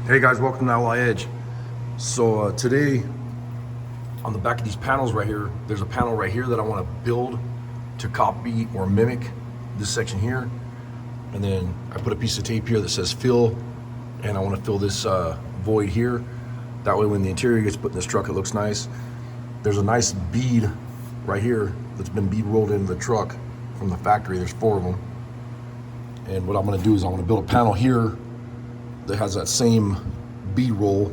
Hey guys, welcome to Ally Edge. So today, on the back of these panels right here, there's a panel right here that I want to build to copy or mimic this section here. And then I put a piece of tape here that says fill, and I want to fill this void here. That way when the interior gets put in this truck, it looks nice. There's a nice bead right here that's been bead rolled into the truck from the factory. There's 4 of them. And what I'm going to do is I'm going to build a panel here that has that same bead roll,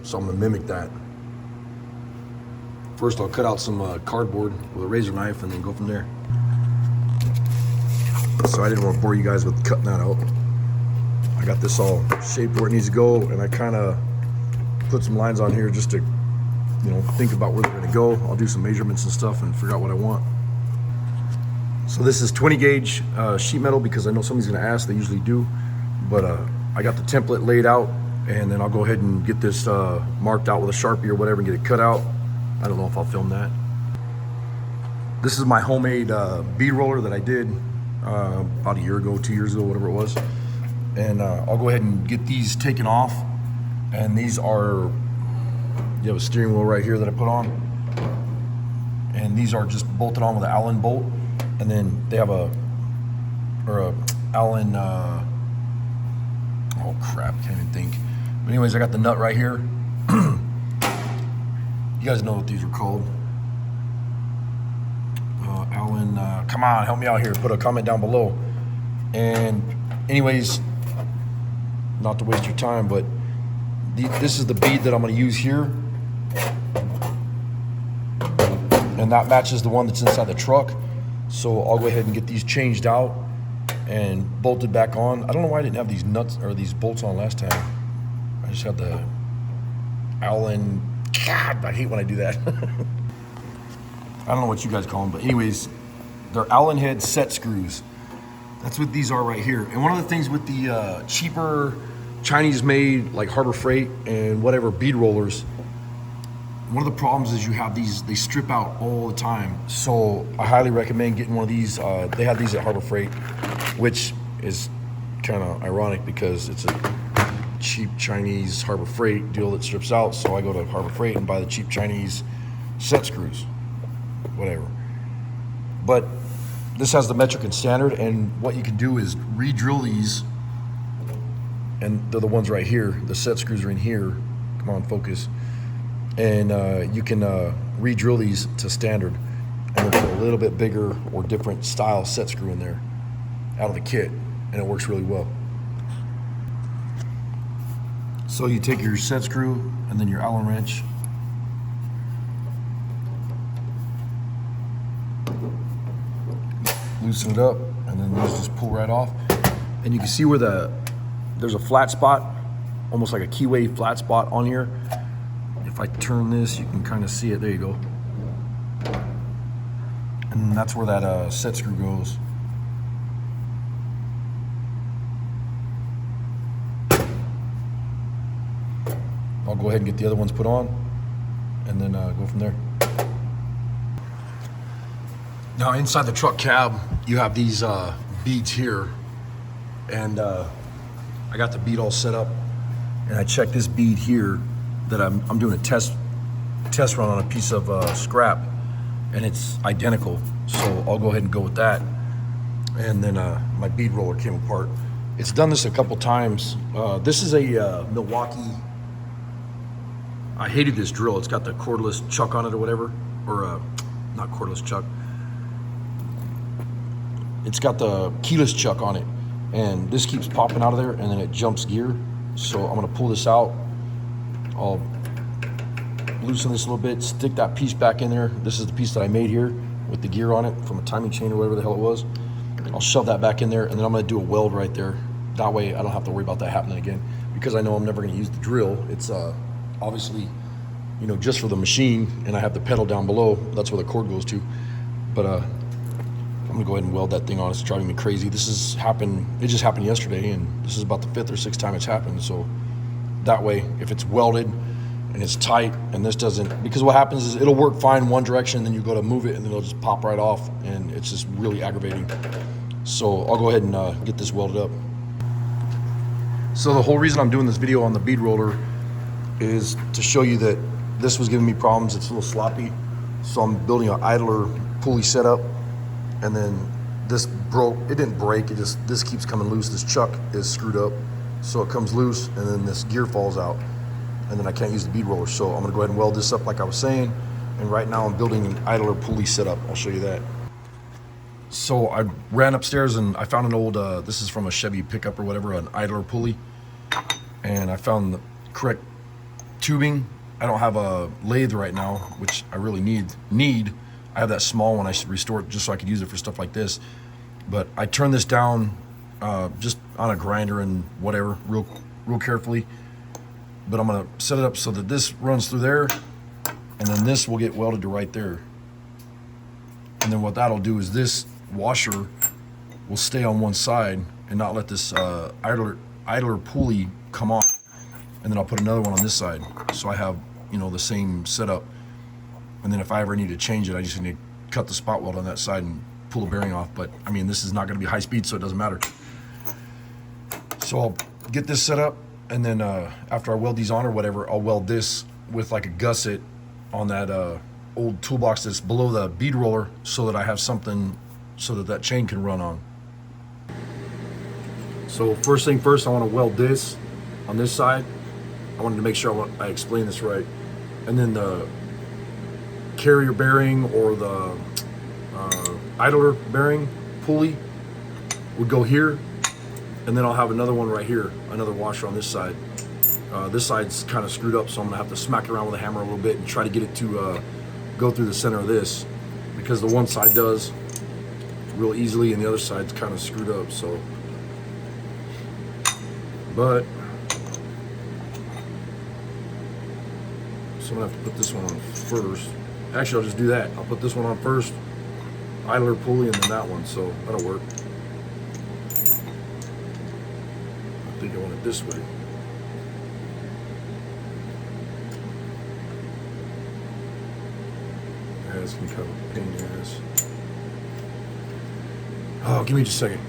so I'm gonna mimic that. First I'll cut out some cardboard with a razor knife and then go from there. So I didn't want to bore you guys with cutting that out. I got this all shaped where it needs to go, and I kind of put some lines on here just to, think about where they're gonna go. I'll do some measurements and stuff and figure out what I want. So this is 20 gauge sheet metal because I know somebody's gonna ask, they usually do, but I got the template laid out, and then I'll go ahead and get this marked out with a Sharpie or whatever and get it cut out. I don't know if I'll film that. This is my homemade bead roller that I did about a year ago, 2 years ago, whatever it was. And I'll go ahead and get these taken off. And these are, you have a steering wheel right here that I put on. And these are just bolted on with an Allen bolt. And then they have a Allen, oh crap, can't even think. But anyways, I got the nut right here. You guys know what these are called. Allen, come on, help me out here. Put a comment down below. And anyways, not to waste your time, but this is the bead that I'm gonna use here. And that matches the one that's inside the truck. So I'll go ahead and get these changed out and bolted back on. I don't know why I didn't have these nuts or these bolts on last time. I just had the Allen. God, I hate when I do that. I don't know what you guys call them, but anyways, they're Allen head set screws. That's what these are right here. And one of the things with the cheaper Chinese made, like Harbor Freight and whatever bead rollers, one of the problems is you have these, they strip out all the time. So I highly recommend getting one of these. They have these at Harbor Freight, which is kind of ironic because it's a cheap Chinese Harbor Freight deal that strips out. So I go to Harbor Freight and buy the cheap Chinese set screws, whatever. But this has the metric and standard, and what you can do is re-drill these, and they're the ones right here. The set screws are in here. Come on, focus. And you can re-drill these to standard and then put a little bit bigger or different style set screw in there out of the kit, and it works really well. So you take your set screw and then your Allen wrench, loosen it up, and then these just pull right off. And you can see where there's a flat spot, almost like a keyway flat spot on here. If I turn this, you can kind of see it. There you go. And that's where that set screw goes. I'll go ahead and get the other ones put on and then go from there. Now inside the truck cab, you have these beads here, and I got the bead all set up, and I checked this bead here that I'm doing a test run on a piece of scrap, and it's identical. So I'll go ahead and go with that. And then my bead roller came apart. It's done this a couple times. This is a Milwaukee. I hated this drill. It's got the cordless chuck on it or whatever, or not cordless chuck. It's got the keyless chuck on it, and this keeps popping out of there, and then it jumps gear. So I'm gonna pull this out. I'll loosen this a little bit, stick that piece back in there. This is the piece that I made here with the gear on it from a timing chain or whatever the hell it was. I'll shove that back in there, and then I'm gonna do a weld right there. That way I don't have to worry about that happening again, because I know I'm never gonna use the drill. It's obviously, just for the machine, and I have the pedal down below. That's where the cord goes to. But I'm gonna go ahead and weld that thing on. It's driving me crazy. It just happened yesterday, and this is about the 5th or 6th time it's happened. So that way, if it's welded and it's tight and this doesn't, because what happens is it'll work fine one direction, then you go to move it and then it'll just pop right off, and it's just really aggravating. So I'll go ahead and get this welded up. So the whole reason I'm doing this video on the bead roller is to show you that this was giving me problems. It's a little sloppy. So I'm building an idler pulley setup, and then this broke. It didn't break, this keeps coming loose. This chuck is screwed up, so it comes loose, and then this gear falls out, and then I can't use the bead roller. So I'm gonna go ahead and weld this up like I was saying, and right now I'm building an idler pulley setup. I'll show you that. So I ran upstairs and I found an old, this is from a Chevy pickup or whatever, an idler pulley, and I found the correct tubing. I don't have a lathe right now, which I really need. I have that small one I restored just so I could use it for stuff like this. But I turned this down just on a grinder and whatever, real carefully. But I'm gonna set it up so that this runs through there, and then this will get welded to right there. And then what that'll do is this washer will stay on one side and not let this idler pulley come off. And then I'll put another one on this side, so I have, you know, the same setup. And then if I ever need to change it, I just need to cut the spot weld on that side and pull the bearing off. But I mean, this is not going to be high speed, so it doesn't matter. So I'll get this set up, and then after I weld these on or whatever, I'll weld this with like a gusset on that old toolbox that's below the bead roller, so that I have something so that chain can run on. So first thing first, I want to weld this on this side. I wanted to make sure I explain this right. And then the carrier bearing or the idler bearing pulley would go here, and then I'll have another one right here, another washer on this side. This side's kind of screwed up, so I'm gonna have to smack it around with a hammer a little bit and try to get it to go through the center of this, because the one side does real easily and the other side's kind of screwed up. So, but so I'm gonna have to put this one on first. Actually, I'll just do that. I'll put this one on first, idler pulley, and then that one, so that'll work. I think I want it this way. Yeah, it's gonna be kind of a pain in the ass. Oh, give me just a second.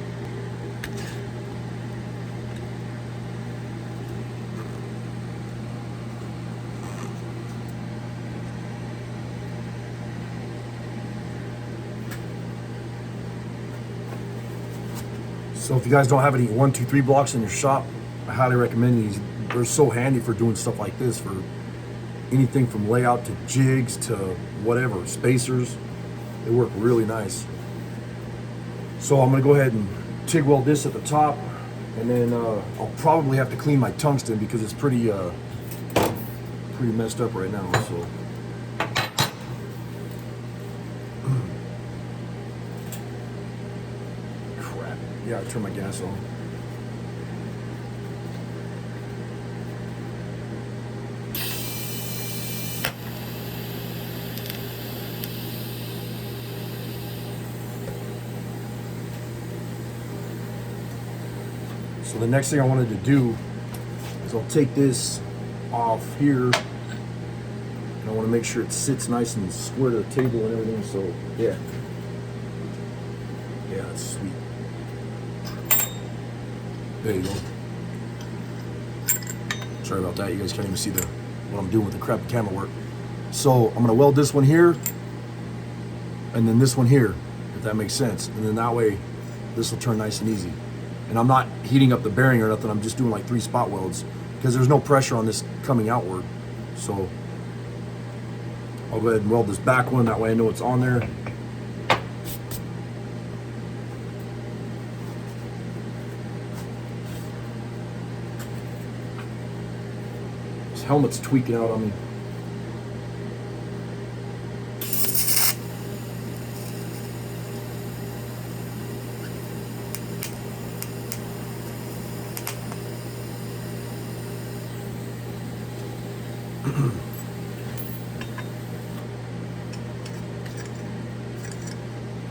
So if you guys don't have any 1, 2, 3 blocks in your shop, I highly recommend these. They're so handy for doing stuff like this, for anything from layout to jigs to whatever, spacers. They work really nice. So I'm gonna go ahead and TIG weld this at the top, and then I'll probably have to clean my tungsten because it's pretty messed up right now. So crap. Yeah, I turned my gas on. So the next thing I wanted to do is I'll take this off here, and I want to make sure it sits nice and square to the table and everything. So yeah, that's sweet. There you go. Sorry about that. You guys can't even see what I'm doing with the crappy camera work. So I'm gonna weld this one here, and then this one here, if that makes sense. And then that way, this will turn nice and easy. And I'm not heating up the bearing or nothing. I'm just doing like 3 spot welds because there's no pressure on this coming outward. So I'll go ahead and weld this back one. That way I know it's on there. This helmet's tweaking out on me.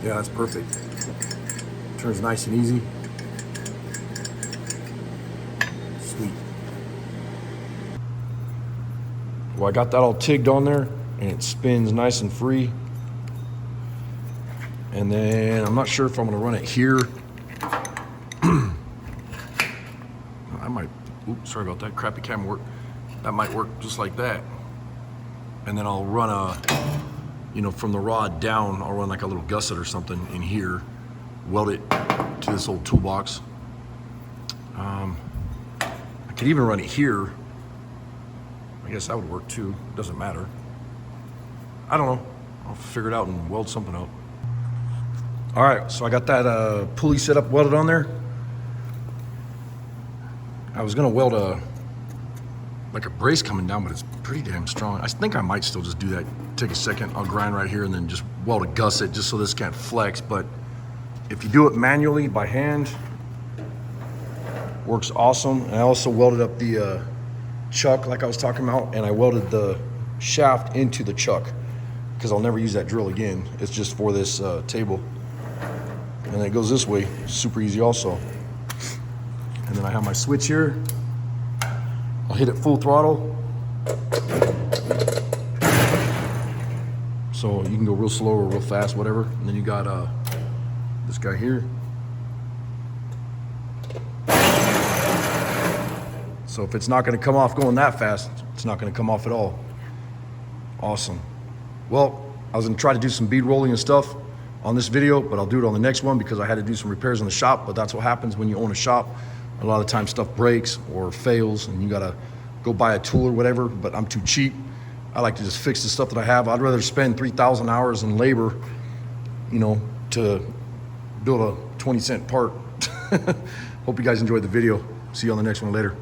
Yeah, that's perfect. Turns nice and easy. Sweet. Well, I got that all tigged on there, and it spins nice and free. And then I'm not sure if I'm gonna run it here. I might oops, sorry about that, crappy camera work. That might work just like that. And then I'll run from the rod down, I'll run like a little gusset or something in here, weld it to this old toolbox. I could even run it here. I guess that would work too, doesn't matter. I don't know, I'll figure it out and weld something out. All right, so I got that pulley set up, welded on there. I was gonna weld like a brace coming down, but it's pretty damn strong. I think I might still just do that. Take a second, I'll grind right here and then just weld a gusset just so this can't flex. But if you do it manually by hand, works awesome. And I also welded up the chuck like I was talking about, and I welded the shaft into the chuck because I'll never use that drill again. It's just for this table. And then it goes this way, super easy also. And then I have my switch here. I'll hit it full throttle. So you can go real slow or real fast, whatever. And then you got this guy here. So if it's not gonna come off going that fast, it's not gonna come off at all. Awesome. Well, I was gonna try to do some bead rolling and stuff on this video, but I'll do it on the next one because I had to do some repairs in the shop. But that's what happens when you own a shop. A lot of times stuff breaks or fails and you gotta go buy a tool or whatever, but I'm too cheap. I like to just fix the stuff that I have. I'd rather spend 3,000 hours in labor, to build a 20-cent part. Hope you guys enjoyed the video. See you on the next one later.